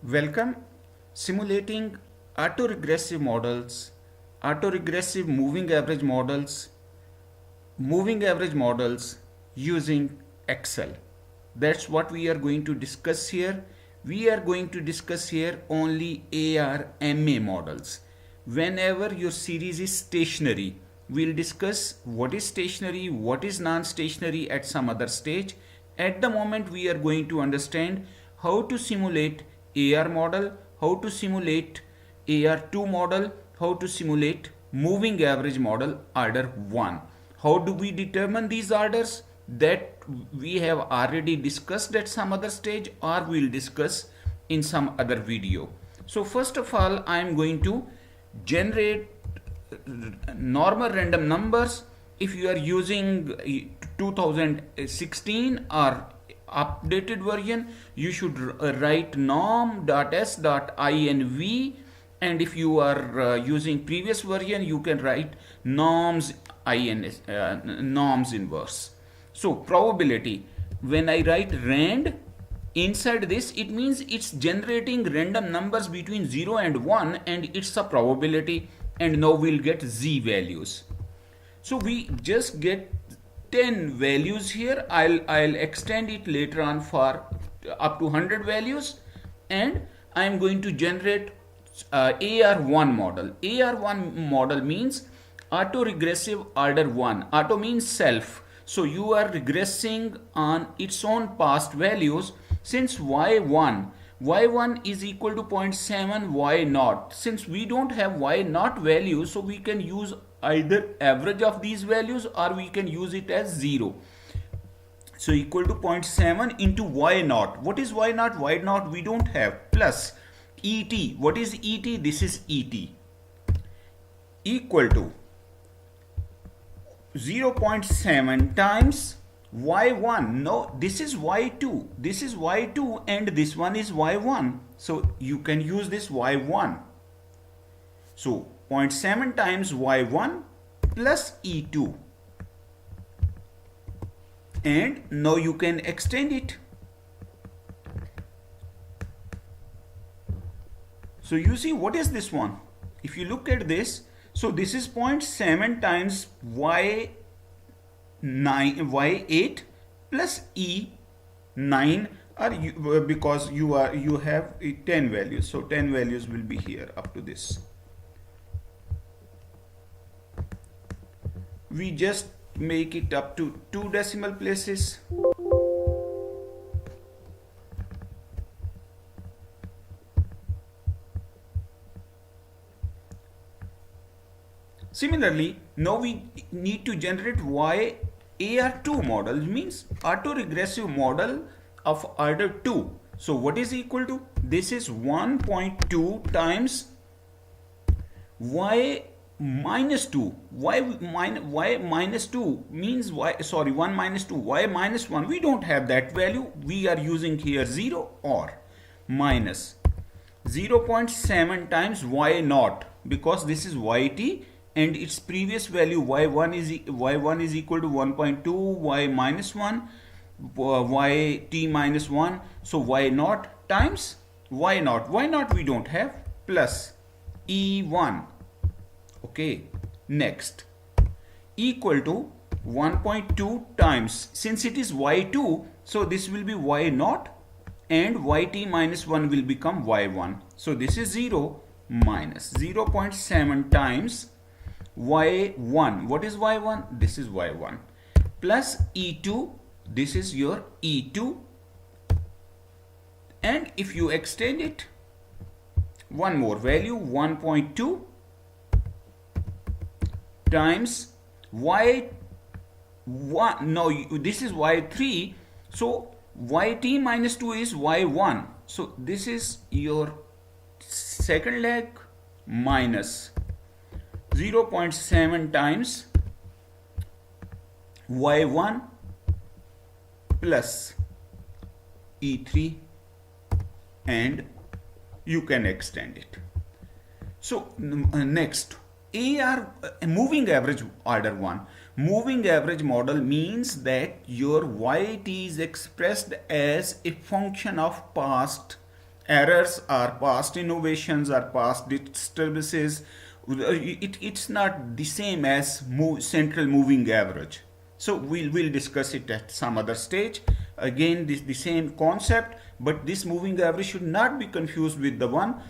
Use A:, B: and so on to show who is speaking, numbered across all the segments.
A: Welcome. Simulating autoregressive models, autoregressive moving average models using Excel. That's what we are going to discuss here. We are going to discuss here only ARMA models. Whenever your series is stationary, we'll discuss what is stationary, what is non-stationary at some other stage. At the moment, we are going to understand how to simulate AR model, how to simulate AR2 model, how to simulate moving average model order 1. How do we determine these orders? That we have already discussed at some other stage, or we'll discuss in some other video. So first of all, I am going to generate normal random numbers. If you are using 2016 or updated version, you should write norm.s.inv, and if you are using previous version, you can write norms inverse. So probability, when I write rand inside this, it means it's generating random numbers between 0 and 1, and it's a probability, and now we'll get z values. So we just get 10 values here. I'll extend it later on for up to 100 values, and I'm going to generate AR1 model. AR1 model means autoregressive order 1. Auto means self. So you are regressing on its own past values. Since y1 is equal to 0.7 y0. Since we don't have y0 value, so we can use either average of these values, or we can use it as 0. So equal to 0.7 into y0. What is y0? Y0 we don't have. Plus ET. What is ET? This is ET. Equal to 0.7 times y1. No, this is y2. This is y2, and this one is y1. So you can use this y1. So 0.7 times y1 plus e2. And now you can extend it. So you see, what is this one? If you look at this, so this is 0.7 times y8 plus e9, or because you have 10 values, so 10 values will be here up to this. We just make it up to 2 decimal places. Similarly, now we need to generate y AR2 model, means autoregressive model of order 2. So what is equal to? This is 1.2 times y minus 2. Y minus 2 means 1 minus 2. Y minus 1, we don't have that value. We are using here 0 or minus 0.7 times y0, because this is yt, and its previous value y1 is equal to 1.2, y minus 1, yt minus 1. So y0 times y0 we don't have, plus e1. Okay, next, equal to 1.2 times, since it is y2, so this will be y0, and yt minus 1 will become y1. So this is 0 minus 0.7 times y1. What is y1? This is y1. Plus e2. This is your e2. And if you extend it, one more value, 1.2 times y1. No, this is y3. So yt minus 2 is y1. So this is your second leg minus 0.7 times y1 plus e3, and you can extend it. So next, moving average order 1. Moving average model means that your yt is expressed as a function of past errors or past innovations or past disturbances. It's not the same as central moving average. So we'll discuss it at some other stage. Again, the same concept, but this moving average should not be confused with the one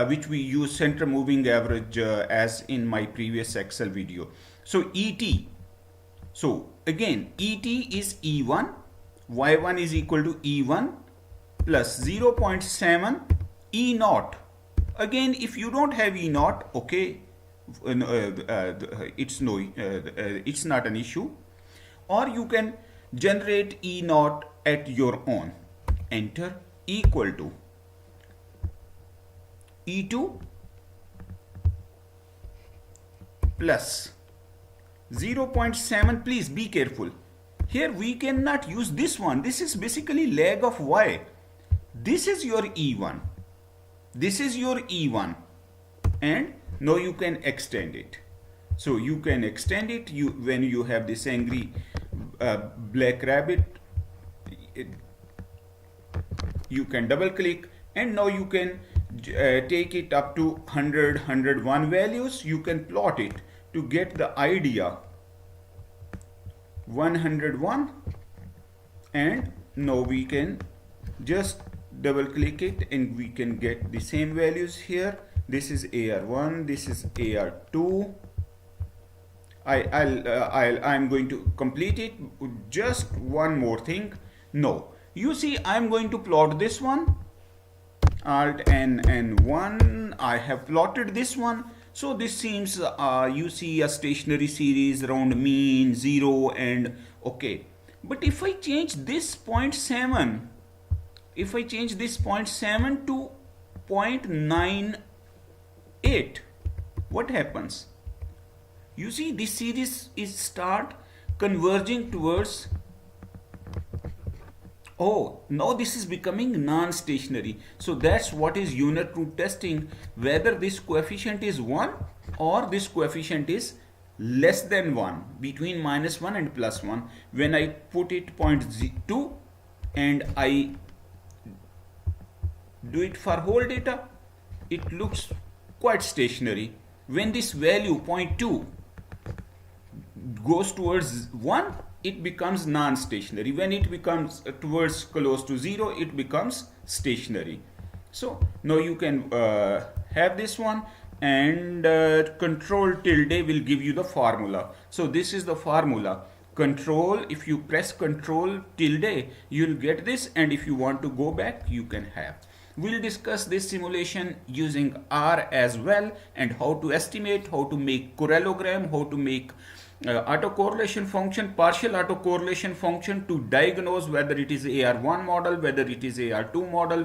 A: which we use central moving average as in my previous Excel video. So ET. So again, ET is E1. Y1 is equal to E1 plus 0.7 E0. Again, if you don't have E0, okay, it's not an issue. Or you can generate E0 at your own. Enter equal to E2 plus 0.7. Please be careful. Here we cannot use this one. This is basically lag of Y. This is your E1. This is your E1. And now you can extend it. So you can extend it when you have this angry black rabbit. You can double click and now you can take it up to 100, 101 values. You can plot it to get the idea. 101, and now we can just double click it and we can get the same values here. This is AR1, this is AR2. I'm going to complete it. Just one more thing. No, you see, I'm going to plot this one. Alt N1. I have plotted this one. So this seems you see a stationary series around mean 0 and okay. But if I change this 0.7, if I change this 0.7 to 0.98, what happens? You see, this series is start converging towards. Oh, now this is becoming non-stationary. So that's what is unit root testing, whether this coefficient is 1 or this coefficient is less than 1, between -1 and +1. When I put it 0.2 and I do it for whole data, it looks quite stationary. When this value 0.2 goes towards 1, it becomes non-stationary. When it becomes towards close to 0, it becomes stationary. So now you can have this one, and control tilde will give you the formula. So this is the formula. Control, if you press control tilde, you'll get this, and if you want to go back, you can have. We'll discuss this simulation using R as well, and how to estimate, how to make parallelogram, how to make autocorrelation function, partial autocorrelation function to diagnose whether it is AR1 model, whether it is AR2 model,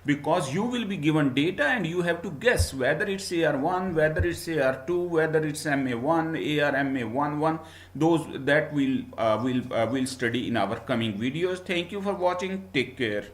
A: because you will be given data and you have to guess whether it's AR1, whether it's AR2, whether it's MA1, ARMA11. Those that we'll study in our coming videos. Thank you for watching. Take care.